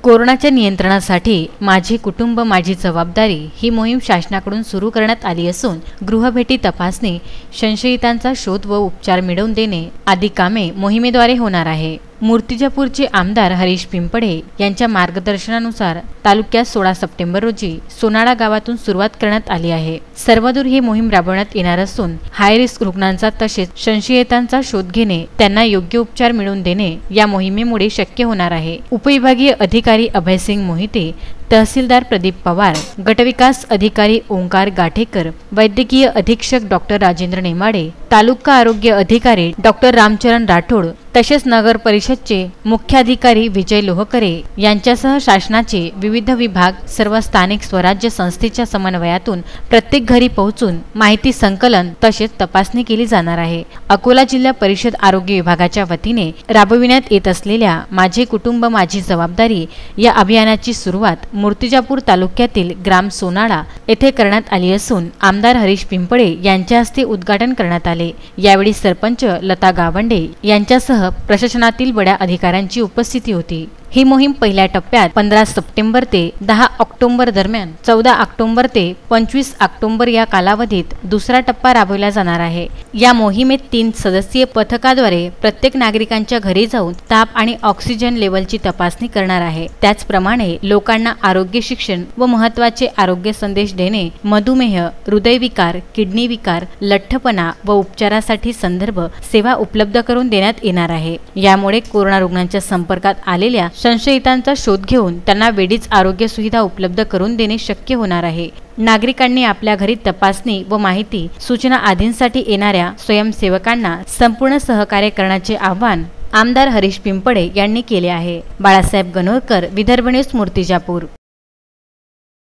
कोरोनाच्या नियंत्रणासाठी माझे कुटुंब माझी जबाबदारी ही मोहीम शासनाकडून सुरू करण्यात आली असून गृहभेटी तपासणी, संशयितांचा शोध व उपचार मिळवून देणे आदी कामे मोहिमेद्वारे होणार आहे। मूर्तिजापूरचे आमदार हरीश पिंपळे यांच्या मार्गदर्शनानुसार तालुक्यात 16 सप्टेंबर रोजी सोनाळा गावातून सुरुवात करण्यात आली आहे। सर्वदूर ही मोहीम राबवण्यात येणार असून हाय रिस्क रुग्णांचा तसेच संशयितांचा शोध घेणे, त्यांना योग्य उपचार मिळवून देणे या मोहिमेमुळे शक्य होणार आहे। उपविभागीय अधिकारी अभयसिंग मोहिते, तहसीलदार प्रदीप पवार, गटविकास अधिकारी ओंकार गाठेकर, वैद्यकीय अधीक्षक डॉक्टर राजेंद्र नेमाडे, तालुका आरोग्य अधिकारी डॉक्टर रामचरण राठोड तसेच नगर परिषदचे मुख्याधिकारी विजय लोहकरे यांच्यासह शासनाचे विविध विभाग, सर्व स्थानिक स्वराज्य संस्थेच्या समन्वयातून प्रत्येक घरी पोहोचून माहिती संकलन तसेच तपासणी केली जाणार आहे। अकोला जिल्हा परिषद आरोग्य विभागाच्या वतीने राबविण्यात येत असलेल्या माझे कुटुंब माझी जबाबदारी या अभियानाची सुरुवात मूर्तिजापूर तालुक्यातील ग्राम सोनाळा येथे करण्यात आली असून आमदार हरीश पिंपळे यांच्या हस्ते उद्घाटन करण्यात आले। यावेळी सरपंच लता गावंडे यांच्यासह प्रशासनातील बड्या अधिकाऱ्यांची उपस्थिती होती। ही मोहीम पहिल्या टप्प्यात 15 सप्टेंबर ते 10 ऑक्टोबर दरम्यान 14 ऑक्टोबर ते 25 ऑक्टोबर या कालावधीत दुसरा टप्पा राबवला जाणार आहे। या मोहिमेत 3 सदस्यीय पथकाद्वारे प्रत्येक नागरिकांच्या घरी जाऊन ताप आणि ऑक्सिजन लेवलची तपासणी करणार आहे। त्याचप्रमाणे लोकांना आरोग्य शिक्षण व महत्त्वाचे आरोग्य संदेश देणे, मधुमेह, हृदयविकार, किडनी विकार, लठ्ठपणा व उपचारासाठी संदर्भ सेवा उपलब्ध करून देण्यात येणार आहे। यामुळे कोरोना रुग्णांच्या संपर्कात आलेल्या संशयितांचा शोध घेऊन त्यांना वेळीच आरोग्य सुविधा उपलब्ध करून देणे शक्य होणार आहे। नागरिकांनी आपल्या घरी तपासणी व माहिती सूचना आदींसाठी येणाऱ्या स्वयंसेवकांना संपूर्ण सहकार्य करण्याचे आवाहन आमदार हरीश पिंपळे यांनी केले आहे। बाळासाहेब गणोरकर, विदर्भ न्यूज, मूर्तिजापूर।